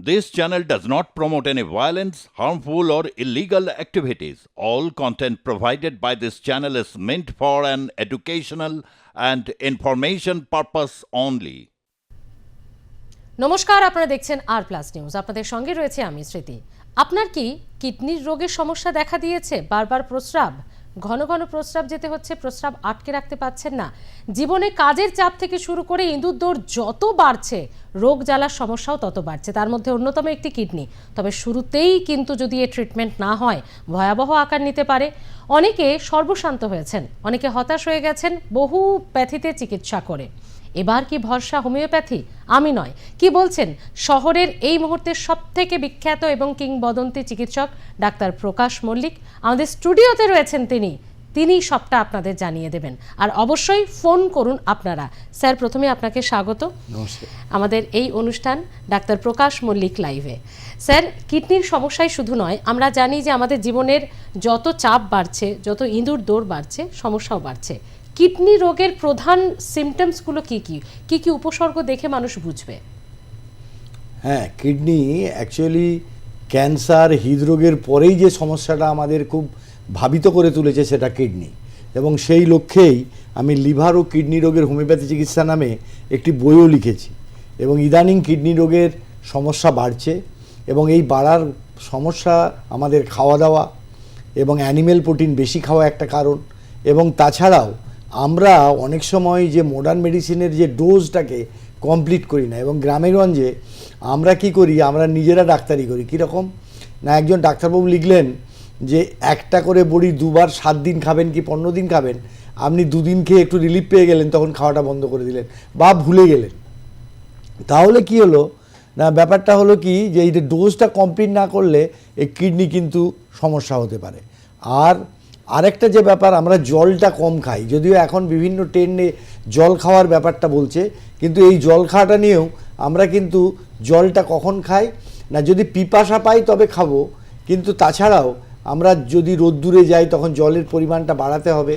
This channel does not promote any violence, harmful, or illegal activities. All content provided by this channel is meant for an educational and information purpose only. নমস্কার, আপনারা দেখছেন আর plus news. আপনাদের সঙ্গে রয়েছে আমি স্মৃতি। আপনার কি কিডনির রোগের সমস্যা দেখা দিয়েছে? বারবার প্রস্রাব, ঘন ঘন প্রস্রাব যেতে হচ্ছে, প্রস্রাব আটকে রাখতে পারছেন না, জীবনে কাজের চাপ থেকে শুরু করে ইঁদুর দৌড় যত বাড়ছে, রোগ জ্বালার সমস্যাও তত বাড়ছে। তার মধ্যে অন্যতম একটি কিডনি। তবে শুরুতেই কিন্তু যদি এর ট্রিটমেন্ট না হয়, ভয়াবহ আকার নিতে পারে। অনেকে সর্বশান্ত হয়েছেন, অনেকে হতাশ হয়ে গেছেন বহু প্যাথিতে চিকিৎসা করে। এবার কি ভরসা হোমিওপ্যাথি? আমি নয়, কি বলছেন শহরের এই মুহূর্তে সবথেকে বিখ্যাত এবং কিংবদন্তি চিকিৎসক ডাক্তার প্রকাশ মল্লিক। আমাদের স্টুডিওতে রয়েছেন তিনি সবটা আপনাদের জানিয়ে দেবেন। আর অবশ্যই ফোন করুন আপনারা। স্যার, প্রথমে আপনাকে স্বাগত। নমস্কার। আমাদের এই অনুষ্ঠান ডাক্তার প্রকাশ মল্লিক লাইভে। স্যার, কিডনির সমস্যাই শুধু নয়, আমরা জানি যে আমাদের জীবনের যত চাপ বাড়ছে, যত ইঁদুর দৌড় বাড়ছে, সমস্যাও বাড়ছে। কিডনি রোগের প্রধান সিমটমসগুলো কি কি উপসর্গ দেখে মানুষ বুঝবে? হ্যাঁ, কিডনি অ্যাকচুয়ালি ক্যান্সার, হৃদরোগের পরেই যে সমস্যাটা আমাদের খুব ভাবিত করে তুলেছে সেটা কিডনি। এবং সেই লক্ষ্যেই আমি লিভার ও কিডনি রোগের হোমিওপ্যাথি চিকিৎসা নামে একটি বইও লিখেছি। এবং ইদানিং কিডনি রোগের সমস্যা বাড়ছে, এবং এই বাড়ার সমস্যা আমাদের খাওয়া দাওয়া এবং অ্যানিমেল প্রোটিন বেশি খাওয়া একটা কারণ। এবং তাছাড়াও আমরা অনেক সময় যে মডার্ন মেডিসিনের যে ডোজটাকে কমপ্লিট করি না। এবং গ্রামেগঞ্জে আমরা কি করি, আমরা নিজেরা ডাক্তারি করি। কীরকম না, একজন ডাক্তারবাবু লিখলেন যে একটা করে বড়ি দুবার 7 দিন খাবেন কি 15 দিন খাবেন, আপনি 2 দিন খেয়ে একটু রিলিফ পেয়ে গেলেন, তখন খাওয়াটা বন্ধ করে দিলেন বা ভুলে গেলেন। তাহলে কি হলো না, ব্যাপারটা হলো কি যে এই ডোজটা কমপ্লিট না করলে এই কিডনি কিন্তু সমস্যা হতে পারে। আর আরেকটা যে ব্যাপার, আমরা জলটা কম খাই, যদিও এখন বিভিন্ন ট্রেন্ডে জল খাওয়ার ব্যাপারটা বলছে, কিন্তু এই জল খাওয়াটা নিয়েও আমরা কিন্তু জলটা কখন খাই না, যদি পিপাসা পাই তবে খাবো, কিন্তু তাছাড়াও আমরা যদি রোদ্দুরে যাই তখন জলের পরিমাণটা বাড়াতে হবে।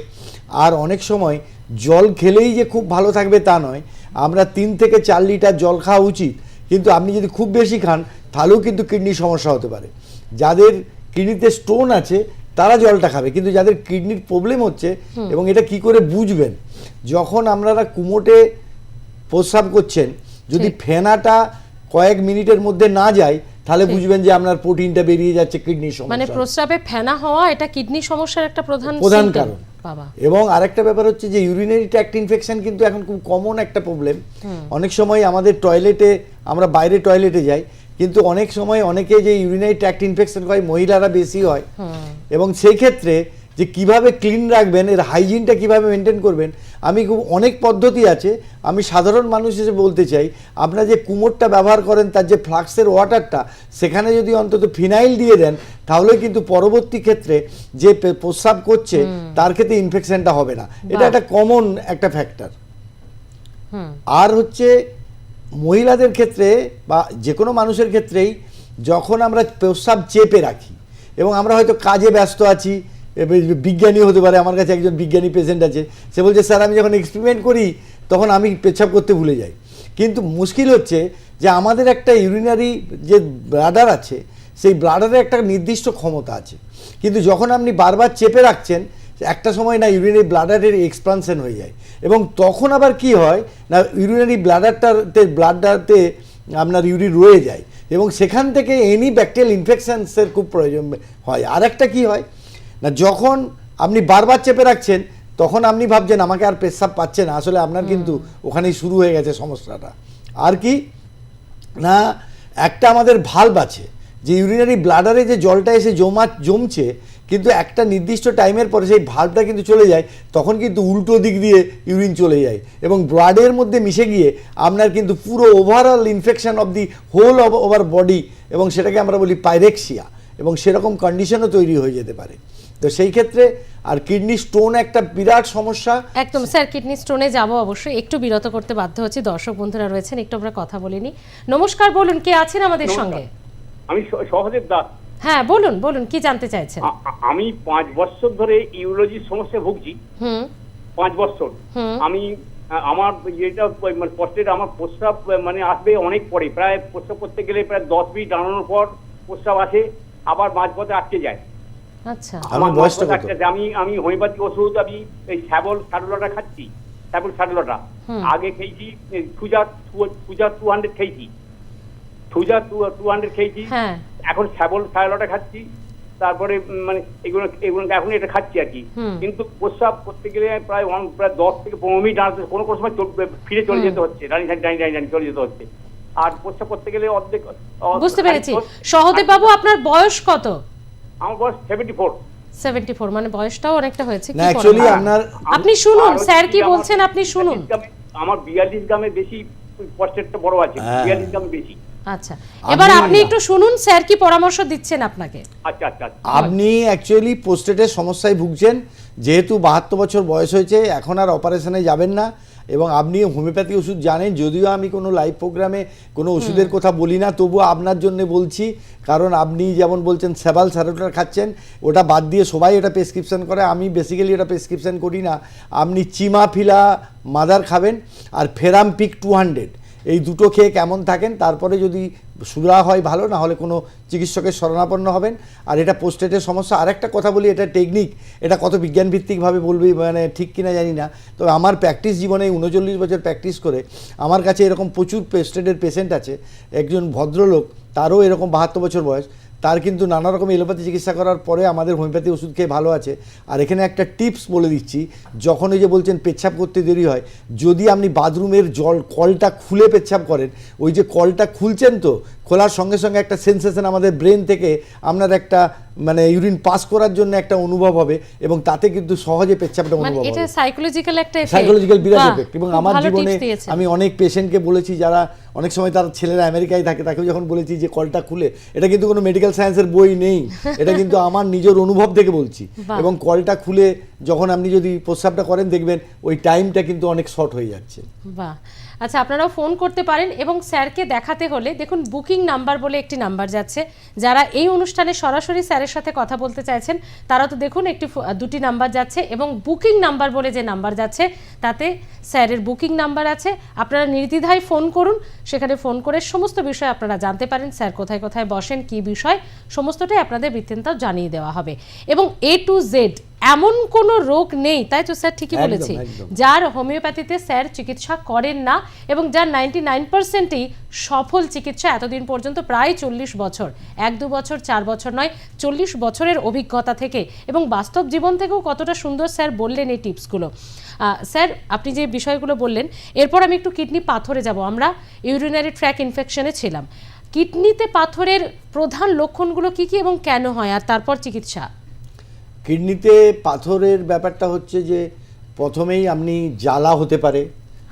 আর অনেক সময় জল খেলেই যে খুব ভালো থাকবে তা নয়, আমরা 3 থেকে 4 লিটার জল খাওয়া উচিত, কিন্তু আপনি যদি খুব বেশি খান তাহলেও কিন্তু কিডনির সমস্যা হতে পারে। যাদের কিডনিতে স্টোন আছে তারা জলটা খাবে, কিন্তু যাদের কিডনির প্রবলেম হচ্ছে, এবং এটা কি করে বুঝবেন, যখন আপনারা কুমোটে প্রস্রাব করছেন, যদি ফেনাটা কয়েক মিনিটের মধ্যে না যায় তাহলে বুঝবেন যে আপনার প্রোটিনটা বেরিয়ে যাচ্ছে, কিডনির সমস্যা। মানে প্রস্রাবে ফেনা হওয়া এটা কিডনি সমস্যার একটা প্রধান কারণ। বাবা। এবং আরেকটা ব্যাপার হচ্ছে যে ইউরিনারি ট্র্যাক্ট ইনফেকশন কিন্তু এখন খুব কমন একটা প্রবলেম। অনেক সময় আমাদের টয়লেটে, আমরা বাইরে টয়লেটে যাই, কিন্তু অনেক সময় অনেকে যে ইউরিনারি ট্র্যাক্ট ইনফেকশন হয় মহিলারা বেশি হয়। এবং সেই ক্ষেত্রে যে কিভাবে ক্লিন রাখবেন, এর হাইজিনটা কিভাবে মেনটেন করবেন, আমি খুব অনেক পদ্ধতি আছে। আমি সাধারণ মানুষ হিসেবে বলতে চাই, আপনারা যে কুমোরটা ব্যবহার করেন তার যে ফ্লাক্সের ওয়াটারটা, সেখানে যদি অন্তত ফিনাইল দিয়ে দেন তাহলে কিন্তু পরবর্তী ক্ষেত্রে যে প্রস্রাব করছে তার ক্ষেত্রে ইনফেকশনটা হবে না। এটা একটা কমন একটা ফ্যাক্টর। আর হচ্ছে মহিলাদের ক্ষেত্রে বা যে কোনো মানুষের ক্ষেত্রেই যখন আমরা প্রস্রাব চেপে রাখি, এবং আমরা হয়তো কাজে ব্যস্ত আছি, বিজ্ঞানী হতে পারে, আমার কাছে একজন বিজ্ঞানী পেশেন্ট আছে, সে বলছে স্যার আমি যখন এক্সপেরিমেন্ট করি তখন আমি পেচ্ছাপ করতে ভুলে যাই। কিন্তু মুশকিল হচ্ছে যে আমাদের একটা ইউরিনারি যে ব্লাডার আছে, সেই ব্লাডারে একটা নির্দিষ্ট ক্ষমতা আছে, কিন্তু যখন আপনি বারবার চেপে রাখছেন একটা সময় না ইউরিনারি ব্লাডারের এক্সপানশন হয়ে যায়, এবং তখন আবার কি হয় না ইউরিনারি ব্লাডটাতে আপনার ইউরিন রয়ে যায়, এবং সেখান থেকে এনি ব্যাকটেরিয়াল ইনফেকশনসের খুব প্রয়োজন হয়। আর একটা কী হয় না, যখন আপনি বারবার চেপে রাখছেন তখন আপনি ভাবছেন আমাকে আর পেশাব পাচ্ছে না, আসলে আপনার কিন্তু ওখানেই শুরু হয়ে গেছে সমস্যাটা। আর কি না, একটা আমাদের ভালভ আছে যে ইউরিনারি ব্লাডারে যে জলটা এসে জমছে, কিন্তু একটা নির্দিষ্ট টাইমের পরে সেই ভালভটা কিন্তু চলে যায়, তখন কিন্তু উল্টো দিক দিয়ে ইউরিন চলে যায় এবং ব্লাডের মধ্যে মিশে গিয়ে আপনার কিন্তু পুরো overall infection of the whole of over body, এবং সেটাকে আমরা বলি পাইরেক্সিয়া, এবং সেরকম কন্ডিশনও তৈরি হয়ে যেতে পারে। তো সেই ক্ষেত্রে আর কিডনি স্টোন একটা বিরাট সমস্যা। একদম স্যার, কিডনি স্টোনে যাব, অবশ্যই একটু বিরত করতে বাধ্য হচ্ছি, দর্শক বন্ধুরা রয়েছেন, একটু আমরা কথা বলিনি। নমস্কার, বলুন কে আছেন আমাদের সঙ্গে? আমি সহদেব দাস। হ্যাঁ বলুন কি জানতে চাইছেন? আমি 5 বছর ধরে ইউরোলজির সমস্যায় ভুগছি। 5 বছর। আমি আমার যেটা মানে প্রস্টেট আমার প্রস্রাব মানে আসবে অনেক পরে, প্রায় প্রস্রাব করতে গেলে প্রায় 10 মিনিট দাঁড়ানোর পর প্রস্রাব আসে, আবার মাঝপথে আটকে যায়। আচ্ছা, আমার বয়সটা কত? আমি হোমিওপ্যাথি ওষুধ আমি এই স্যাডলটা খাচ্ছি, স্যাডলটা আগে খেয়েছি, সুজা 200 খেয়েছি, সুজা 200 খেয়েছি, হ্যাঁ এখন স্যাডলটা খাচ্ছি, তারপরে মানে এগুলো এখন এটা খাচ্ছি আর কি। কিন্তু প্রস্রাব করতে গেলে প্রায় 10 থেকে 15 মিনিট দাঁড়াতে, কোনো সময় ফিরে চলে যেতে হচ্ছে, রানি চলে যেতে হচ্ছে। আর প্রস্রাব করতে গেলে অর্ধেক। বুঝতে পেরেছি। সহদেব বাবু, আপনার বয়স কত? আমার বয়স 74। 74, মানে বয়সটাও অনেকটা হয়েছে। না, কি অ্যাকচুয়ালি করবেন? আপনার আপনি শুনুন আর স্যার কি হচ্ছে বলছেন, আপনি শুনুন। আমার 42 গ্রামে বেশি, প্রস্টেটটা বড় আছে, 42 গ্রামে বেশি। আচ্ছা, এবার আপনি একটু শুনুন স্যার কি পরামর্শ দিচ্ছেন আপনাকে। আচ্ছা আচ্ছা আচ্ছা। আপনি অ্যাকচুয়ালি প্রোস্টেটের সমস্যায় ভুগছেন, যেহেতু 72 বছর বয়স হয়েছে, এখন আর অপারেশনে যাবেন না, এবং আপনি হোমিওপ্যাথি ওষুধ জানেন, যদিও আমি কোনো লাইভ প্রোগ্রামে কোনো ওষুধের কথা বলি না, তবুও আপনার জন্য বলছি, কারণ আপনি যেমন বলছেন স্যাডলটা খাচ্ছেন, ওটা বাদ দিয়ে সবাই এটা প্রেসক্রিপশন করে, আমি বেসিক্যালি এটা প্রেসক্রিপশন করি না। আপনি চিমাফিলা মাদার খাবেন আর ফেরামপিক 200, এই দুটো খেয়ে কেমন থাকেন, তারপরে যদি সুরা হয় ভালো, না হলে কোনো চিকিৎসকের শরণাপন্ন হবেন। আর এটা প্রোস্টেটের সমস্যা। আরেকটা কথা বলি, এটা টেকনিক, এটা কত বিজ্ঞানভিত্তিকভাবে বলবি মানে ঠিক কিনা জানি না, তবে আমার প্র্যাকটিস জীবনে 39 বছর প্র্যাকটিস করে আমার কাছে এরকম প্রচুর প্রোস্টেটের পেশেন্ট আছে। একজন ভদ্রলোক, তারও এরকম 72 বছর বয়স, তার কিন্তু নানা রকম এলোপ্যাথি চিকিৎসা করার পরে আমাদের হোমিওপ্যাথি ওষুধ খেয়ে ভালো আছে। আর এখানে একটা টিপস বলে দিচ্ছি, যখন ওই যে বলছেন পেচ্ছাপ করতে দেরি হয়, যদি আপনি বাথরুমের কলটা খুলে পেচ্ছাপ করেন, ওই যে কলটা খুলছেন, তো খোলার সঙ্গে সঙ্গে একটা সেন্সেশন আমাদের ব্রেন থেকে আপনার একটা মানে ইউরিন পাস করার জন্য একটা অনুভব হবে, এবং তাতে কিন্তু সহজে পেচ্ছাপটা মানে অনুভব এটা হবে। সাইকোলজিক্যাল একটা এফেক্ট, সাইকোলজিক্যাল বিরাট এফেক্ট। এবং আমার ভালো জীবনে টিপস দিয়েছেন। আমি অনেক পেশেন্টকে বলেছি, যারা অনেক সময় তার ছেলেরা আমেরিকায় থাকে, তাকেও যখন বলেছি যে কলটা খুলে, এটা কিন্তু কোনো মেডিকেল সায়েন্সের বই নেই, এটা কিন্তু আমার নিজের অনুভব থেকে বলছি। বাহ। এবং কলটা খুলে যখন আপনি যদি প্রস্রাবটা করেন, দেখবেন ওই টাইমটা কিন্তু অনেক শর্ট হয়ে যাচ্ছে। বাহ, আচ্ছা, আপনারাও ফোন করতে পারেন। এবং স্যারকে দেখাতে হলে দেখুন বুকিং নাম্বার বলে একটি নাম্বার যাচ্ছে, যারা এই অনুষ্ঠানে সরাসরি স্যারের সাথে কথা বলতে চাইছেন তারা তো দেখুন দুটি নাম্বার যাচ্ছে, এবং বুকিং নাম্বার বলে যে নাম্বার যাচ্ছে তাতে স্যারের বুকিং নাম্বার আছে। আপনারা নির্দ্বিধায় ফোন করুন, সেখানে ফোন করে সমস্ত বিষয় আপনারা জানতে পারেন, স্যার কোথায় কোথায় বসেন, কি বিষয়, সমস্তটাই আপনাদের বৃত্তান্ত জানিয়ে দেওয়া হবে। এবং A to Z এমন কোনো রোগ নেই, তাই তো স্যার ঠিকই একদম, বলেছি, একদম। যার হোমিওপ্যাথিতে স্যার চিকিৎসা করেন না, এবং যার 99%ই সফল চিকিৎসা এতদিন পর্যন্ত, প্রায় 40 বছর, 1-2 বছর 4 বছর নয়, 40 বছরের অভিজ্ঞতা থেকে এবং বাস্তব জীবন থেকেও কতটা সুন্দর স্যার বললেন এই টিপসগুলো। স্যার আপনি যে বিষয়গুলো বললেন, এরপর আমি একটু কিডনি পাথরে যাব। আমরা ইউরিনারি ট্র্যাক ইনফেকশনে ছিলাম। কিডনিতে পাথরের প্রধান লক্ষণগুলো কি কি এবং কেন হয়, আর তারপর চিকিৎসা? কিডনিতে পাথরের ব্যাপারটা হচ্ছে যে প্রথমেই আপনি জ্বালা হতে পারে,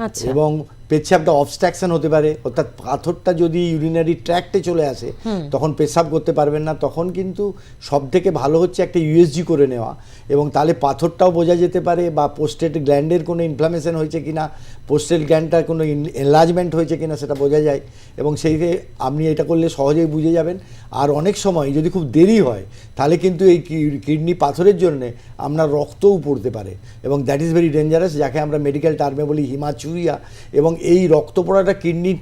আচ্ছা, এবং পেচ্ছাপটা অবস্ট্রাকশন হতে পারে, অর্থাৎ পাথরটা যদি ইউরিনারি ট্র্যাক্টে চলে আসে তখন পেশাব করতে পারবেন না। তখন কিন্তু সব থেকে ভালো হচ্ছে একটা ইউএসজি করে নেওয়া, এবং তাহলে পাথরটাও বোঝা যেতে পারে, বা পোস্টেট গ্ল্যান্ডের কোনো ইনফ্লামেশন হয়েছে কিনা, পোস্টেট গ্ল্যান্ডটার কোনো এনলার্জমেন্ট হয়েছে কিনা সেটা বোঝা যায়, এবং সেইতে আপনি এটা করলে সহজেই বুঝে যাবেন। আর অনেক সময় যদি খুব দেরি হয়, তাহলে কিন্তু এই কিডনি পাথরের জন্য আপনার রক্তও পড়তে পারে, এবং দ্যাট ইজ ভেরি ডেঞ্জারাস, যাকে আমরা মেডিকেল টার্মে বলি হিমাচুরিয়া। এবং এই রক্ত পড়াটা কিডনি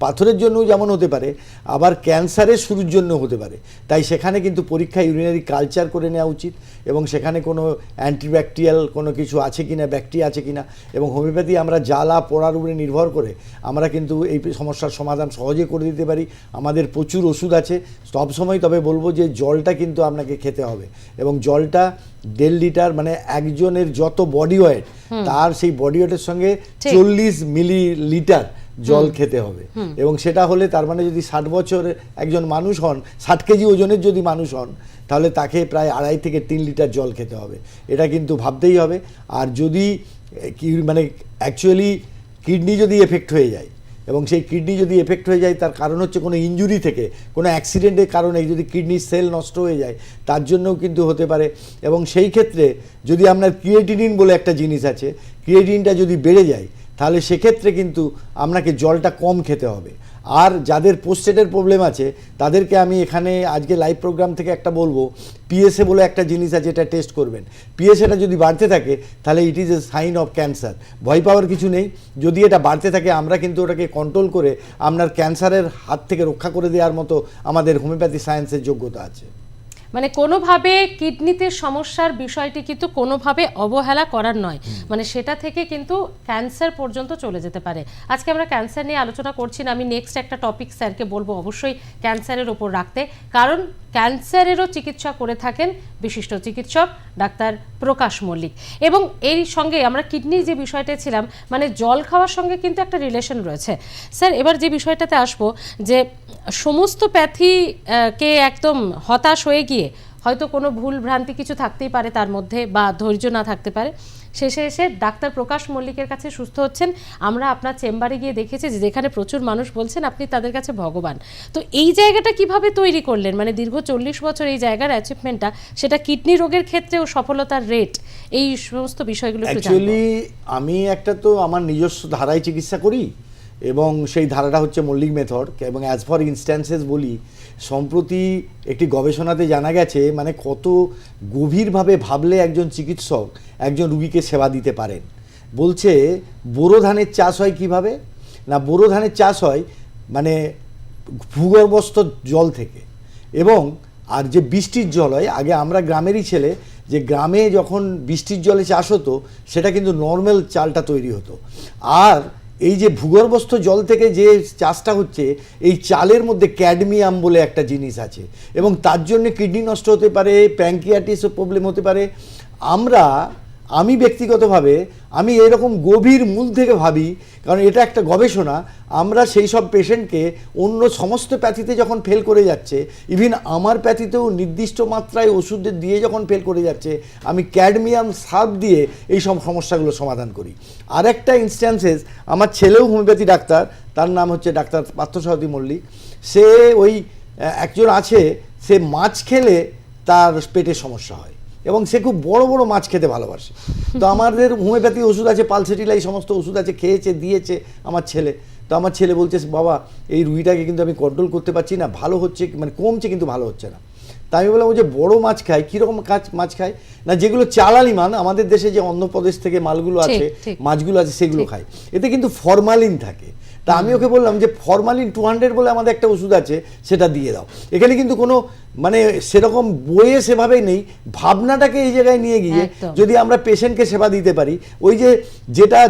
পাথরের জন্যও যেমন হতে পারে, আবার ক্যান্সারের শুরুর জন্য হতে পারে। তাই সেখানে কিন্তু পরীক্ষা ইউরিনারি কালচার করে নেওয়া উচিত, এবং সেখানে কোনো অ্যান্টিব্যাকটেরিয়াল কোনো কিছু আছে কিনা, ব্যাকটেরিয়া আছে কিনা। এবং হোমিওপ্যাথি আমরা জ্বালা পোড়ার উপরে নির্ভর করে আমরা কিন্তু এই সমস্যার সমাধান সহজে করে দিতে পারি। আমাদের প্রচুর ওষুধ আছে সবসময়। তবে বলবো যে জলটা কিন্তু আপনাকে খেতে হবে, এবং জলটা 1.5 লিটার, মানে একজনের যত বডি ওয়েট তার সেই বডি ওয়েটের সঙ্গে 40 মিলিলিটার জল খেতে হবে। এবং সেটা হলে তার মানে যদি 60 বছরের একজন মানুষ হন, 60 কেজি ওজনের যদি মানুষ হন, তাহলে তাকে প্রায় 2.5 থেকে 3 লিটার জল খেতে হবে। এটা কিন্তু ভাবতেই হবে। আর যদি মানে অ্যাকচুয়ালি কিডনি যদি এফেক্ট হয়ে যায়, এবং সেই কিডনি যদি এফেক্ট হয়ে যায় তার কারণ হচ্ছে কোনো ইনজুরি থেকে, কোনো অ্যাক্সিডেন্টের কারণে যদি কিডনির সেল নষ্ট হয়ে যায়, তার জন্যও কিন্তু হতে পারে। এবং সেই ক্ষেত্রে যদি আপনার ক্রিয়েটিনিন বলে একটা জিনিস আছে, ক্রিয়েটিনিনটা যদি বেড়ে যায়, তাহলে সেক্ষেত্রে কিন্তু আপনাকে জলটা কম খেতে হবে। আর যাদের পোস্টেটের প্রবলেম আছে তাদেরকে আমি এখানে আজকে লাইভ প্রোগ্রাম থেকে একটা বলবো, পিএসএ বলে একটা জিনিস আছে, এটা টেস্ট করবেন। পিএসএটা যদি বাড়তে থাকে তাহলে it is a sign of cancer. ভয় পাওয়ার কিছু নেই, যদি এটা বাড়তে থাকে আমরা কিন্তু ওটাকে কন্ট্রোল করে আপনার ক্যান্সারের হাত থেকে রক্ষা করে দেওয়ার মতো আমাদের হোমিওপ্যাথি সায়েন্সের যোগ্যতা আছে। মানে কোনোভাবে কিডনিতে সমস্যার বিষয়টি কিন্তু কোনোভাবে অবহেলা করার নয়, মানে সেটা থেকে কিন্তু ক্যান্সার পর্যন্ত চলে যেতে পারে। আজকে আমরা ক্যান্সার নিয়ে আলোচনা করছি না, আমি নেক্সট একটা টপিক স্যারকে বলবো অবশ্যই ক্যান্সারের ওপর রাখতে, কারণ ক্যান্সারেরও চিকিৎসা করে থাকেন বিশিষ্ট চিকিৎসক ডাক্তার প্রকাশ মল্লিক। এবং এই সঙ্গে আমরা কিডনির যে বিষয়টা ছিলাম, মানে জল খাওয়ার সঙ্গে কিন্তু একটা রিলেশন রয়েছে। স্যার এবার যে বিষয়টাতে আসবো, যে সমস্ত প্যাথিকে একদম হতাশ হয়ে গিয়ে হয়তো কোনো ভুল ভ্রান্তি কিছু থাকতেই পারে তার মধ্যে, বা ধৈর্য না থাকতে পারে, শেষে এসে ডাক্তার প্রকাশ মল্লিকের কাছে সুস্থ হচ্ছেন। আমরা আপনার চেম্বারে গিয়ে দেখেছি যে যেখানে প্রচুর মানুষ বলছেন আপনি তাদের কাছে ভগবান। তো এই জায়গাটা কিভাবে তৈরি করলেন, মানে দীর্ঘ 40 বছর এই জায়গার অ্যাচিভমেন্টটা, সেটা কিডনি রোগের ক্ষেত্রেও সফলতার রেট, এই সমস্ত বিষয়গুলো একটু জানবো। অ্যাকচুয়ালি আমি একটা তো আমার নিজস্ব ধারায় চিকিৎসা করি, এবং সেই ধারাটা হচ্ছে মল্লিক মেথড। এবং অ্যাজ ফর ইনস্ট্যান্সেস বলি, সম্প্রতি একটি গবেষণাতে জানা গেছে মানে কত গভীরভাবে ভাবলে একজন চিকিৎসক একজন রুগীকে সেবা দিতে পারেন। বলছে বোরো ধানের চাষ হয় কিভাবে না, বোরো ধানের চাষ হয় মানে ভূগর্ভস্থ জল থেকে, এবং আর যে বৃষ্টির জল হয়, আগে আমরা গ্রামেরই ছেলে, যে গ্রামে যখন বৃষ্টির জলে চাষ হতো সেটা কিন্তু নর্মাল চালটা তৈরি হতো। আর এই যে ভূগর্ভস্থ জল থেকে যে চাষটা হচ্ছে, এই চালের মধ্যে ক্যাডমিয়াম বলে একটা জিনিস আছে, এবং তার জন্য কিডনি নষ্ট হতে পারে, প্যাঙ্কিয়াটিসও প্রবলেম হতে পারে। আমি ব্যক্তিগতভাবে আমি এরকম গভীর মূল থেকে ভাবি, কারণ এটা একটা গবেষণা। আমরা সেই সব পেশেন্টকে অন্য সমস্ত প্যাথিতে যখন ফেল করে যাচ্ছে, ইভিন আমার প্যাথিতেও নির্দিষ্ট মাত্রায় ওষুধ দিয়ে যখন ফেল করে যাচ্ছে, আমি ক্যাডমিয়াম সাল্ফ দিয়ে এই সব সমস্যাগুলো সমাধান করি। আর একটা ইনস্ট্যান্সেস, আমার ছেলেও হোমিওপ্যাথি ডাক্তার, তার নাম হচ্ছে ডাক্তার পার্থসারথী মল্লিক। সে ওই একজন আছে, সে মাছ খেলে তার পেটের সমস্যা হয়, এবং সে খুব বড় বড় মাছ খেতে ভালোবাসে। তো আমাদের হোমিওপ্যাথি ওষুধ আছে, পালসেটিলা, এই সমস্ত ওষুধ আছে, খেয়েছে, দিয়েছে আমার ছেলে। তো আমার ছেলে বলছে, বাবা এই রুগীটাকে কিন্তু আমি কন্ট্রোল করতে পারছি না, ভালো হচ্ছে মানে কমছে কিন্তু ভালো হচ্ছে না। তাই আমি বললাম, ও যে বড় মাছ খায়, কীরকম মাছ খায় না, যেগুলো চালালি মান, আমাদের দেশে যে অন্ধ্রপ্রদেশ থেকে মালগুলো আছে, মাছগুলো আছে, সেগুলো খায়। এতে কিন্তু ফরমালিন থাকে। তা আমি ওকে বললাম যে ফরমালিন 200 বলে আমাদের একটা ওষুধ আছে, সেটা দিয়ে দাও। এখানে কিন্তু কোনো মানে সেরকম বইয়ে সেভাবেই নেই, ভাবনাটাকে এই জায়গায় নিয়ে গিয়ে যদি আমরা পেশেন্টকে সেবা দিতে পারি, ওই যে যেটা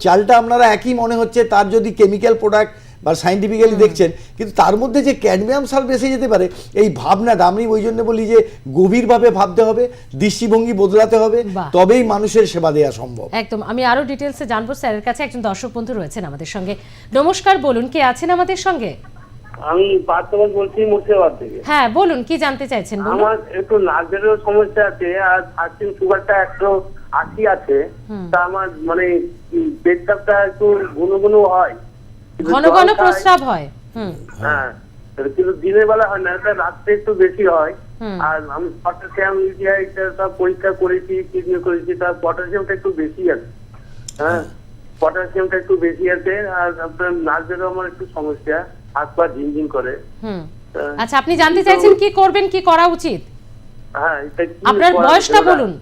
চালটা আপনারা একই মনে হচ্ছে, তার যদি কেমিক্যাল প্রোডাক্ট বা সাইন্টিফিক্যালি দেখছেন, কিন্তু তার মধ্যে যে ক্যাডমিয়াম সালফেট এসে যেতে পারে, এই ভাবনাটা আমি ওই জন্য বলি যে গভীরভাবে ভাবতে হবে, দৃষ্টিভঙ্গি বদলাতে হবে, তবেই মানুষের সেবা দেওয়া সম্ভব। একদম। আমি আরো ডিটেলসে জানবো স্যারের কাছে। একজন দর্শক বন্ধু রয়েছেন আমাদের সঙ্গে। নমস্কার, বলুন কে আছেন আমাদের সঙ্গে? আমি পার্থবান বলছি, মুর্শিদাবাদ থেকে। হ্যাঁ বলুন, কি জানতে চাইছেন বলুন। আমার একটু নার্ভেরও সমস্যা আছে, আর ফাস্টিং সুগারটা 180 আছে। তা আমার মানে পেটটা একটু ঘন ঘন হয়, ঘন ঘন প্রস্রাব হয়। হ্যাঁ, কিন্তু দিনের বেলা হয় না, এটা রাত্রে একটু বেশি হয়। আর আমি পটাশিয়াম ইউরিয়া পরীক্ষা করেছি, কিডনি করেছি, তার পটাশিয়ামটা একটু বেশি আছে। হ্যাঁ, পটাশিয়ামটা একটু বেশি আছে। আর আপনার নার্ভেরও আমার একটু সমস্যা, হাত পা ঝিনঝিন করে। আচ্ছা, আপনি জানতে চাইছেন কি করবেন, কি করা উচিত? হ্যাঁ, আপনার বয়সটা বলুন।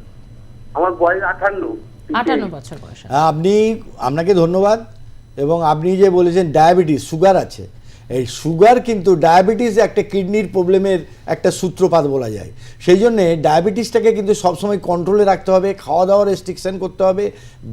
আমার বয়স 58 বছর বয়স। আপনাকে ধন্যবাদ। এবং আপনি যে বলেছেন ডায়াবেটিস, সুগার আছে, এই সুগার কিন্তু ডায়াবেটিস একটা কিডনির প্রবলেমের একটা সূত্রপাত বলা যায়। সেই জন্যে ডায়াবেটিসটাকে কিন্তু সবসময় কন্ট্রোলে রাখতে হবে, খাওয়া দাওয়া রেস্ট্রিকশন করতে হবে,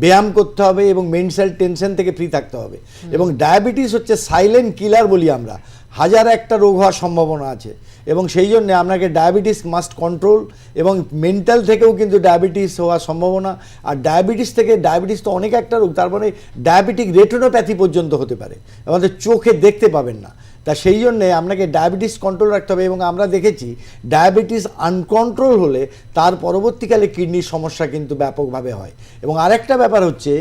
ব্যায়াম করতে হবে, এবং মেন্টাল টেনশন থেকে ফ্রি থাকতে হবে। এবং ডায়াবেটিস হচ্ছে সাইলেন্ট কিলার বলি আমরা, 1001টা রোগ হওয়ার সম্ভাবনা আছে, এবং সেই জন্য আপনাকে ডায়াবেটিস মাস্ট কন্ট্রোল, এবং মেন্টাল থেকেও কিন্তু ডায়াবেটিস হওয়ার সম্ভাবনা। আর ডায়াবেটিস তো অনেক একটা রোগ, তার মানে ডায়াবেটিক রেটিনোপ্যাথি পর্যন্ত হতে পারে, আমাদের চোখে দেখতে পাবেন না। তা সেই জন্যে আপনাকে ডায়াবেটিস কন্ট্রোল রাখতে হবে। এবং আমরা দেখেছি ডায়াবেটিস আনকন্ট্রোল হলে তার পরবর্তীকালে কিডনির সমস্যা কিন্তু ব্যাপকভাবে হয়। এবং আরেকটা ব্যাপার হচ্ছে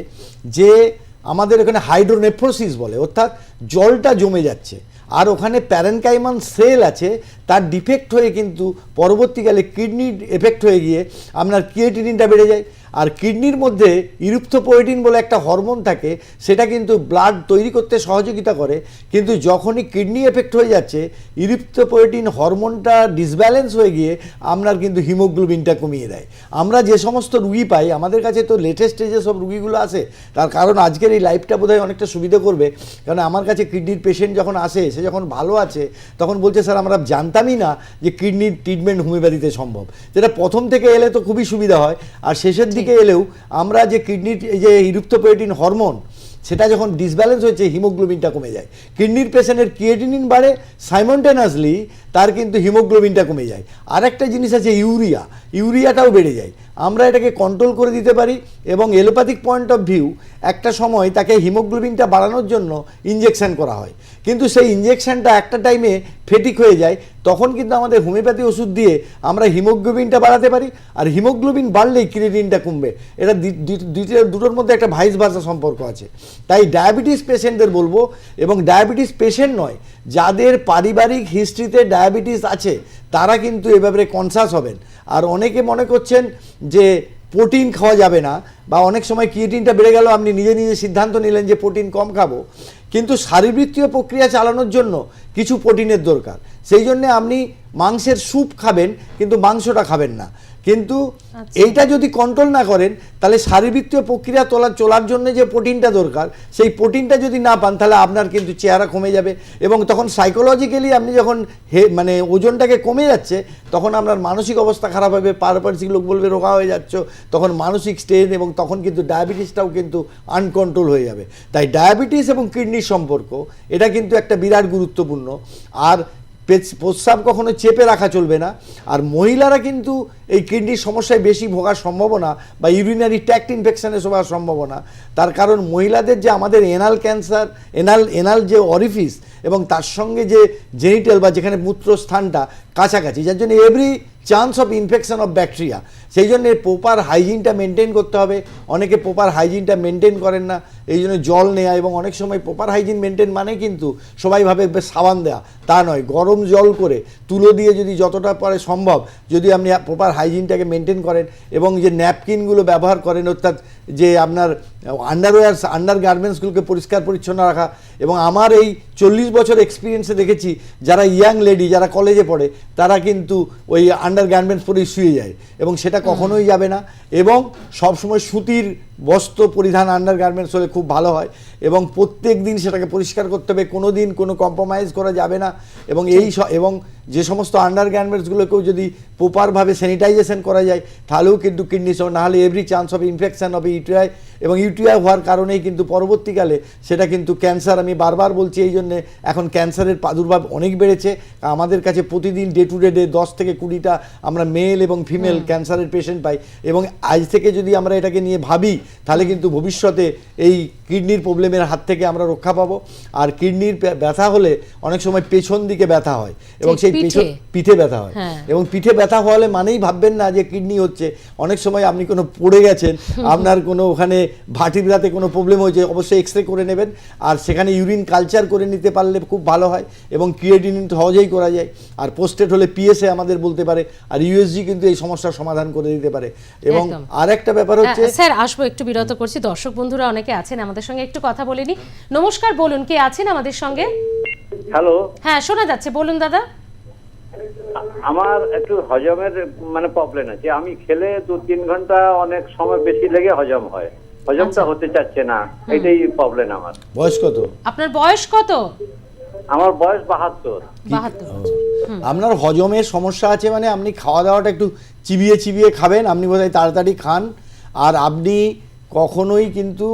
যে আমাদের এখানে হাইড্রোনেফ্রোসিস বলে, অর্থাৎ জলটা জমে যাচ্ছে, আর ওখানে প্যারেনকাইমাল সেল আছে, তার ডিফেক্ট হয়ে কিন্তু পরবর্তীকালে কিডনি এফেক্ট হয়ে গিয়ে আপনার ক্রিয়েটিনিনটা বেড়ে যায়। আর কিডনির মধ্যে ইরিথ্রোপোয়েটিন বলে একটা হরমোন থাকে, সেটা কিন্তু ব্লাড তৈরি করতে সহযোগিতা করে। কিন্তু যখনই কিডনি এফেক্ট হয়ে যাচ্ছে, ইরিথ্রোপোয়েটিন হরমোনটা ডিসব্যালেন্স হয়ে গিয়ে আপনার কিন্তু হিমোগ্লোবিনটা কমিয়ে দেয়। আমরা যে সমস্ত রুগী পাই, আমাদের কাছে তো লেটেস্ট যে সব রুগীগুলো আসে, তার কারণ আজকের এই লাইফটা বোধহয় অনেকটা সুবিধা করবে। কারণ আমার কাছে কিডনির পেশেন্ট যখন আসে, সে যখন ভালো আছে তখন বলছে স্যার আমরা জানতামই না যে কিডনির ট্রিটমেন্ট হোমিওপ্যাথিতে সম্ভব। যেটা প্রথম থেকে এলে তো খুবই সুবিধা হয়, আর শেষের দিকে এলেও আমরা যে কিডনির এই যে ইরিথ্রোপোয়েটিন হরমোন, সেটা যখন ডিসব্যালেন্স হয়েছে হিমোগ্লোবিনটা কমে যায়। কিডনির পেশেন্টের ক্রিয়েটিনিন বাড়ে, সাইমনটেনাসলি তার কিন্তু হিমোগ্লোবিনটা কমে যায়। আর একটা জিনিস আছে ইউরিয়াটাও বেড়ে যায়। আমরা এটাকে কন্ট্রোল করে দিতে পারি, এবং এলোপ্যাথিক পয়েন্ট অফ ভিউ একটা সময় তাকে হিমোগ্লোবিনটা বাড়ানোর জন্য ইঞ্জেকশন করা হয়, কিন্তু সেই ইঞ্জেকশনটা একটা টাইমে ফেটিক হয়ে যায়। তখন কিন্তু আমাদের হোমিওপ্যাথি ওষুধ দিয়ে আমরা হিমোগ্লোবিনটা বাড়াতে পারি, আর হিমোগ্লোবিন বাড়লেই ক্রিয়েটিনটা কমবে। এটা দুটোর মধ্যে একটা ভাইস ভার্সা সম্পর্ক আছে। তাই ডায়াবেটিস পেশেন্টদের বলবো, এবং ডায়াবেটিস পেশেন্ট নয়, যাদের পারিবারিক হিস্ট্রিতে ডায়াবেটিস আছে তারা কিন্তু এ ব্যাপারে কনসাস হবেন। আর অনেকে মনে করছেন যে প্রোটিন খাওয়া যাবে না, বা অনেক সময় ক্রিয়েটিনটা বেড়ে গেল, আপনি নিজে নিজে সিদ্ধান্ত নিলেন যে প্রোটিন কম খাবো, কিন্তু শারীরবৃত্তীয় প্রক্রিয়া চালানোর জন্য কিছু প্রোটিনের দরকার। সেই জন্য আপনি মাংসের স্যুপ খাবেন, কিন্তু মাংসটা খাবেন না। কিন্তু এইটা যদি কন্ট্রোল না করেন, তাহলে শারীরবৃত্তীয় প্রক্রিয়া চলার জন্য যে প্রোটিনটা দরকার, সেই প্রোটিনটা যদি না পান, তাহলে আপনার কিন্তু চেহারা কমে যাবে। এবং তখন সাইকোলজিক্যালি আপনি যখন মানে ওজনটাকে কমে যাচ্ছে, তখন আপনার মানসিক অবস্থা খারাপ হবে, পারিপার্শ্বিক লোক বলবে রোগা হয়ে যাচ্ছ, তখন মানসিক স্ট্রেন, এবং তখন কিন্তু ডায়াবেটিসটাও কিন্তু আনকন্ট্রোল হয়ে যাবে। তাই ডায়াবেটিস এবং কিডনির সম্পর্ক এটা কিন্তু একটা বিরাট গুরুত্বপূর্ণ। আর প্রস্রাব কখনো চেপে রাখা চলবে না। আর মহিলারা কিন্তু এই কিডনির সমস্যায় বেশি ভোগার সম্ভাবনা, বা ইউরিনারি ট্র্যাক্ট ইনফেকশনের হওয়ার সম্ভাবনা, তার কারণ মহিলাদের যে আমাদের এনাল ক্যান্সার, এনাল যে অরিফিস, এবং তার সঙ্গে যে জেনিটাল বা যেখানে মূত্রস্থানটা কাছাকাছি, যার জন্য every chance of infection of bacteria. সেই জন্য প্রপার হাইজিনটা মেনটেন করতে হবে। অনেকে প্রপার হাইজিনটা মেনটেন করেন না, এই জন্য জল নেওয়া, এবং অনেক সময় প্রপার হাইজিন মেনটেন মানে কিন্তু সবাই ভাবে সাবান দেওয়া, তা নয়। গরম জল করে তুলো দিয়ে যদি যতটা পারে সম্ভব, যদি আপনি প্রপার হাইজিনটাকে মেনটেন করেন, এবং যে ন্যাপকিনগুলো ব্যবহার করেন, অর্থাৎ যে আপনার আন্ডার গার্মেন্টসগুলোকে পরিষ্কার পরিচ্ছন্ন রাখা। এবং আমার এই 40 বছর এক্সপিরিয়েন্সে দেখেছি, যারা ইয়াং লেডি, যারা কলেজে পড়ে, তারা কিন্তু ওই আন্ডার গার্মেন্টস পরেই শুয়ে যায়, এবং সেটা কখনোই যাবে না। এবং সবসময় সুতির বস্ত্র পরিধান আন্ডার গার্মেন্টস হলে খুব ভালো হয়, এবং প্রত্যেক দিন সেটাকে পরিষ্কার করতে হবে, কোনো দিন কোনো কম্প্রোমাইজ করা যাবে না। এবং এবং যে সমস্ত আন্ডার গার্মেন্টসগুলোকেও যদি প্রপারভাবে স্যানিটাইজেশন করা যায়, তাহলেও কিন্তু কিডনি স্টোন, নাহলে এভরি চান্স হবে ইনফেকশন হবে ইউটিআই, এবং ইউটিআই হওয়ার কারণেই কিন্তু পরবর্তীকালে সেটা কিন্তু ক্যান্সার। আমি বারবার বলছি, এই জন্যে এখন ক্যান্সারের প্রাদুর্ভাব অনেক বেড়েছে। আমাদের কাছে প্রতিদিন ডে টু ডে 10 থেকে 20টা আমরা মেল এবং ফিমেল ক্যান্সারের পেশেন্ট পাই। এবং আজ থেকে যদি আমরা এটাকে নিয়ে ভাবি, তাহলে কিন্তু ভবিষ্যতে এই কিডনির প্রবলেমের হাত থেকে আমরা রক্ষা পাবো। আর কিডনির ব্যথা হলে অনেক সময় পেছন দিকে ব্যথা হয়, এবং সেই পিঠে ব্যথা হয়। এবং পিঠে ব্যথা হলে মানেই ভাববেন না যে কিডনি হচ্ছে। অনেক সময় আপনি কোনো পড়ে গেছেন, আপনার কোনো ওখানে ভার্টিব্রাতে কোনো প্রবলেম হয়েছে, অবশ্যই এক্সরে করে নেবেন, আর সেখানে ইউরিন কালচার করে নিতে পারলে খুব ভালো হয়। এবং ক্রিয়েটিনিন সহজেই করা যায়। আর পোস্টেট হলে পিএসএ আমাদের বলতে পারে, আর ইউএসজি কিন্তু এই সমস্যার সমাধান করে দিতে পারে। এবং আর একটা ব্যাপার হচ্ছে, স্যার আসবো, একটু বিরত করছি, দর্শক বন্ধুরা অনেকে আছেন আমাদের সঙ্গে, একটু কথা বলে নি। নমস্কার, বলুন কে আছেন আমাদের সঙ্গে? হ্যালো, হ্যাঁ শোনা যাচ্ছে, বলুন দাদা। আমার একটু হজমের মানে প্রবলেম আছে। আমি খেলে 2-3 ঘন্টা অনেক সময় বেশি লেগে হজম হয়, হজমটা হতে চাচ্ছে না, এটাই প্রবলেম আমার। বয়স কত? আপনার বয়স কত? আমার বয়স 72। আপনার হজমের সমস্যা আছে, মানে আপনি খাওয়া দাওয়াটা একটু চিবিয়ে চিবিয়ে খাবেন, আপনি বোধহয় তাড়াতাড়ি খান। আর আপনি কখনোই কিন্তু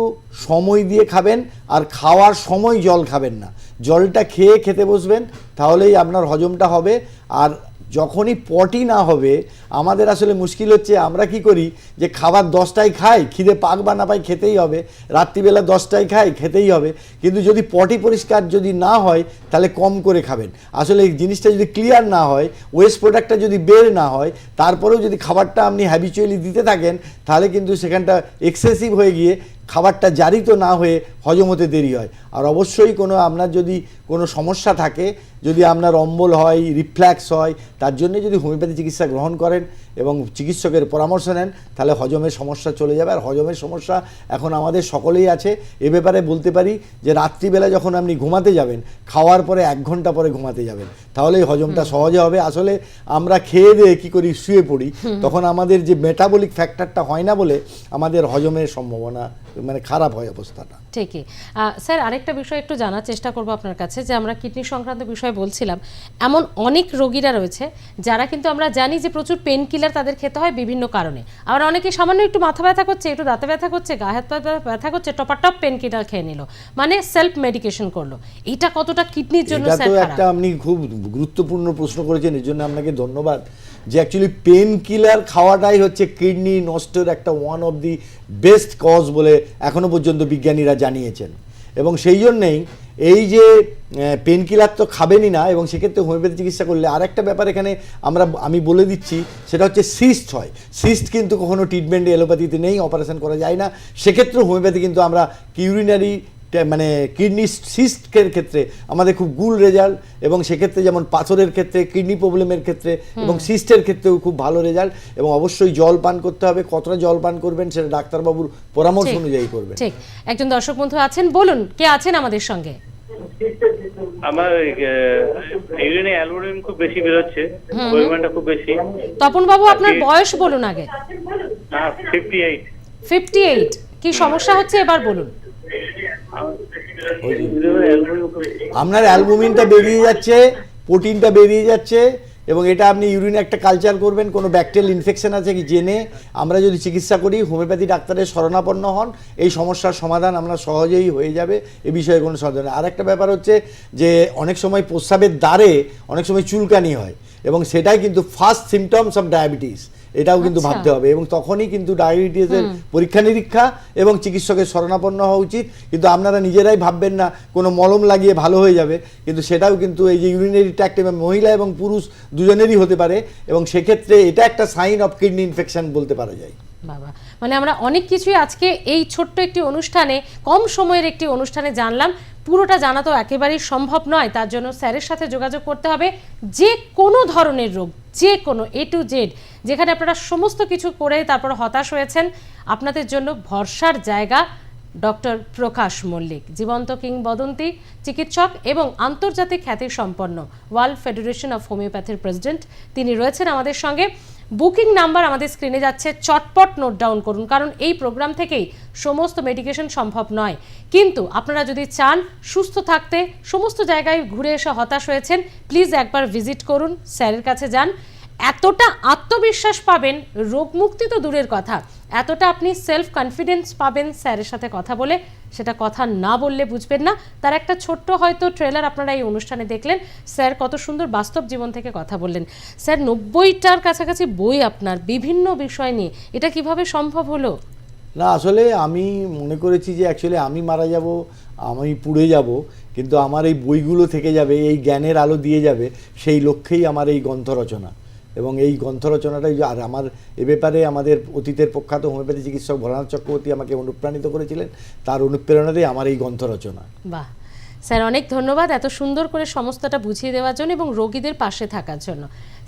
সময় দিয়ে খাবেন, আর খাওয়ার সময় জল খাবেন না। জলটা খেতে বসবেন, তাহলেই আপনার হজমটা হবে। আর যখনই পটি না হবে, আমাদের আসলে মুশকিল হচ্ছে, আমরা কি করি যে খাবার 10টায় খাই, খিদে পাক বা না পাই খেতেই হবে, রাত্রিবেলা 10টায় খাই খেতেই হবে, কিন্তু যদি পটি পরিষ্কার যদি না হয়, তাহলে কম করে খাবেন। আসলে এই জিনিসটা যদি ক্লিয়ার না হয়, ওয়েস্ট প্রোডাক্টটা যদি বের না হয়, তারপরেও যদি খাবারটা আপনি হ্যাবিচুয়ালি দিতে থাকেন, তাহলে কিন্তু সেখানটা এক্সেসিভ হয়ে গিয়ে খাবারটা জারিত না হয়ে হজম হতে দেরি হয়। আর অবশ্যই আপনার যদি কোনো সমস্যা থাকে, যদি আপনার অম্বল হয়, রিফ্ল্যাক্স হয়, তার জন্য যদি হোমিওপ্যাথি চিকিৎসা গ্রহণ করেন এবং চিকিৎসকের পরামর্শ নেন, তাহলে হজমের সমস্যা চলে যাবে। আর হজমের সমস্যা এখন আমাদের সকলেই আছে। এ ব্যাপারে বলতে পারি যে রাত্রিবেলা যখন আপনি ঘুমাতে যাবেন, খাওয়ার পরে 1 ঘন্টা পরে ঘুমাতে যাবেন, তাহলেই হজমটা সহজে হবে। আসলে আমরা খেয়ে দিয়ে কী করি, শুয়ে পড়ি, তখন আমাদের যে মেটাবলিক ফ্যাক্টরটা হয় না বলে আমাদের হজমের সম্ভাবনা মানে খারাপ হয় অবস্থাটা। ঠিকই। স্যার, আরেকটা বিষয় একটু জানার চেষ্টা করব আপনার কাছে, যে আমরা কিডনি সংক্রান্ত বিষয় বলছিলাম, এমন অনেক রোগীরা রয়েছে যারা কিন্তু আমরা জানি যে প্রচুর পেন কিলার তাদের খেতে হয় বিভিন্ন কারণে। আবার অনেকে সামান্য একটু মাথা ব্যথা করছে, একটু দাঁতে ব্যথা করছে, গায়ে হাত পা ব্যথা করছে, টপাটপ পেন কিলার খেয়ে নিল, মানে সেলফ মেডিকেশন করলো। এটা কতটা কিডনির জন্য এটা স্যার তো খারাপ? একটা আপনি খুব গুরুত্বপূর্ণ প্রশ্ন করেছেন, এর জন্য আপনাকে ধন্যবাদ। যে অ্যাকচুয়ালি পেন কিলার খাওয়াটাই হচ্ছে কিডনি নষ্টের একটা one of the best cause বলে এখনো পর্যন্ত বিজ্ঞানীরা জানিয়েছেন। এবং সেই জন্যেই এই যে পেন কিলার তো খাবেনই না, এবং সেক্ষেত্রে হোমিওপ্যাথি চিকিৎসা করলে আরেকটা ব্যাপার এখানে আমি বলে দিচ্ছি, সেটা হচ্ছে সিস্ট হয়। সিস্ট কিন্তু কখনো ট্রিটমেন্ট এলোপ্যাথিতে নেই, অপারেশন করা যায় না। সেক্ষেত্রে হোমিওপ্যাথি কিন্তু আমরা ইউরিনারি মানে কিডনি সিস্টের ক্ষেত্রে আমাদের খুব গুড রেজাল্ট, এবং সেক্ষেত্রে যেমন পাথরের ক্ষেত্রে, কিডনি প্রবলেমের ক্ষেত্রে এবং সিস্টের ক্ষেত্রেও খুব ভালো রেজাল্ট। এবং অবশ্যই জল পান করতে হবে, কতটা জল পান করবেন সেটা ডাক্তারবাবুর পরামর্শ অনুযায়ী করবেন। ঠিক। একজন দর্শক বন্ধু আছেন, বলুন কে আছেন আমাদের সঙ্গে? আমার ইউরিনে অ্যালবুমিন খুব বেশি বেরোচ্ছে, পরিমাণটা খুব বেশি। তপন বাবু, আপনার বয়স বলুন আগে। 58। 58। কি সমস্যা হচ্ছে এবার বলুন। আপনার অ্যালবুমিনটা বেরিয়ে যাচ্ছে, প্রোটিনটা বেরিয়ে যাচ্ছে, এবং এটা আপনি ইউরিনে একটা কালচার করবেন, কোনো ব্যাকটেরিয়াল ইনফেকশন আছে কি জেনে আমরা যদি চিকিৎসা করি, হোমিওপ্যাথি ডাক্তারের শরণাপন্ন হন, এই সমস্যার সমাধান আমরা সহজেই হয়ে যাবে, এ বিষয়ে কোনো সন্দেহ নেই। আরেকটা ব্যাপার হচ্ছে যে অনেক সময় প্রস্রাবের দ্বারে অনেক সময় চুলকানি হয়, এবং সেটাই কিন্তু ফার্স্ট সিমটমস অফ ডায়াবেটিস, এটাও কিন্তু ভাবতে হবে। এবং তখনই কিন্তু ডায়াবেটিসের পরীক্ষা নিরীক্ষা এবং চিকিৎসকের শরণাপন্ন হওয়া উচিত। কিন্তু আপনারা নিজেরাই ভাববেন না কোনো মলম লাগিয়ে ভালো হয়ে যাবে, কিন্তু সেটাও কিন্তু এই যে ইউরিনারি ট্র্যাক্ট মহিলা এবং পুরুষ দুজনেরই হতে পারে, এবং সেক্ষেত্রে এটা একটা সাইন অফ কিডনি ইনফেকশন বলতে পারা যায়। বাবা, মানে আমরা অনেক কিছুই আজকে এই ছোট্ট একটি অনুষ্ঠানে, কম সময়ের একটি অনুষ্ঠানে জানলাম। পুরোটা জানা তো একেবারেই সম্ভব নয়, তার জন্য স্যারের সাথে যোগাযোগ করতে হবে। যে কোনো ধরনের রোগ, যে কোনো A to Z, যেখানে আপনারা সমস্ত কিছু করে তারপর হতাশ হয়েছেন, আপনাদের জন্য ভরসার জায়গা ডক্টর প্রকাশ মল্লিক, জীবন্ত কিংবদন্তি চিকিৎসক এবং আন্তর্জাতিক খ্যাতিসম্পন্ন ওয়ার্ল্ড ফেডারেশন অফ হোমিওপ্যাথির প্রেসিডেন্ট। তিনি রয়েছেন আমাদের সঙ্গে। বুকিং নাম্বার আমাদের স্ক্রিনে যাচ্ছে, চটপট নোট ডাউন করুন, কারণ এই প্রোগ্রাম থেকেই সমস্ত মেডিকেশন সম্ভব নয়। কিন্তু আপনারা যদি চান সুস্থ থাকতে, সমস্ত জায়গায় ঘুরে এসে হতাশ হয়েছেন, প্লিজ একবার ভিজিট করুন, স্যারের কাছে যান। এতটা আত্মবিশ্বাস পাবেন, রোগমুক্তি তো দূরের কথা, এতটা আপনি সেলফ কনফিডেন্স পাবেন স্যারের সাথে কথা বলে, সেটা কথা না বললে বুঝবেন না। তার একটা ছোট্ট হয়তো ট্রেলার আপনারা এই অনুষ্ঠানে দেখলেন। স্যার কত সুন্দর বাস্তব জীবন থেকে কথা বললেন। স্যার 90টার কাছাকাছি বই আপনার, বিভিন্ন বিষয় নিয়ে, এটা কিভাবে সম্ভব হলো? না, আসলে আমি মনে করেছি যে অ্যাকচুয়ালি আমি মারা যাব, আমি পুড়ে যাব, কিন্তু আমার এই বইগুলো থেকে যাবে, এই জ্ঞানের আলো দিয়ে যাবে, সেই লক্ষ্যেই আমার এই গ্রন্থ রচনা। এবং এই গ্রন্থ রচনাটাই, আর আমার এ ব্যাপারে আমাদের অতীতের প্রখ্যাত হোমিওপ্যাথি চিকিৎসক ভোলানাথ চক্রবর্তী আমাকে অনুপ্রাণিত করেছিলেন, তার অনুপ্রেরণাতেই আমার এই গ্রন্থ রচনা। বাহ স্যার, অনেক ধন্যবাদ এত সুন্দর করে সমস্তটা বুঝিয়ে দেওয়ার জন্য এবং রোগীদের পাশে থাকার জন্য।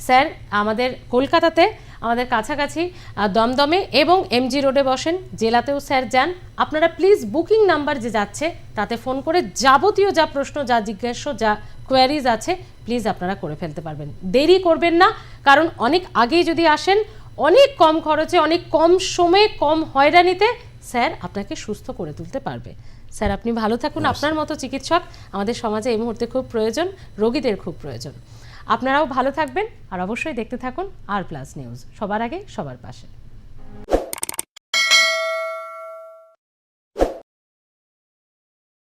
স্যার আমাদের কলকাতাতে, আমাদের কাছাকাছি দমদমে এবং MG রোডে বসেন, জেলাতেও স্যার যান। আপনারা প্লিজ বুকিং নাম্বার যে যাচ্ছে তাতে ফোন করে যাবতীয় যা প্রশ্ন, যা জিজ্ঞাসা, যা কোয়ারিজ আছে, প্লিজ আপনারা করে ফেলতে পারবেন। দেরি করবেন না, কারণ অনেক আগেই যদি আসেন, অনেক কম খরচে, অনেক কম সময়ে, কম হয়রানিতে স্যার আপনাকে সুস্থ করে তুলতে পারবে। স্যার আপনি ভালো থাকুন। আপনার মতো চিকিৎসক আমাদের সমাজে এই মুহূর্তে খুব প্রয়োজন, রোগীদের খুব প্রয়োজন। আপনারাও ভালো থাকবেন, আর অবশ্যই দেখতে থাকুন R+ নিউজ, সবার আগে সবার পাশে।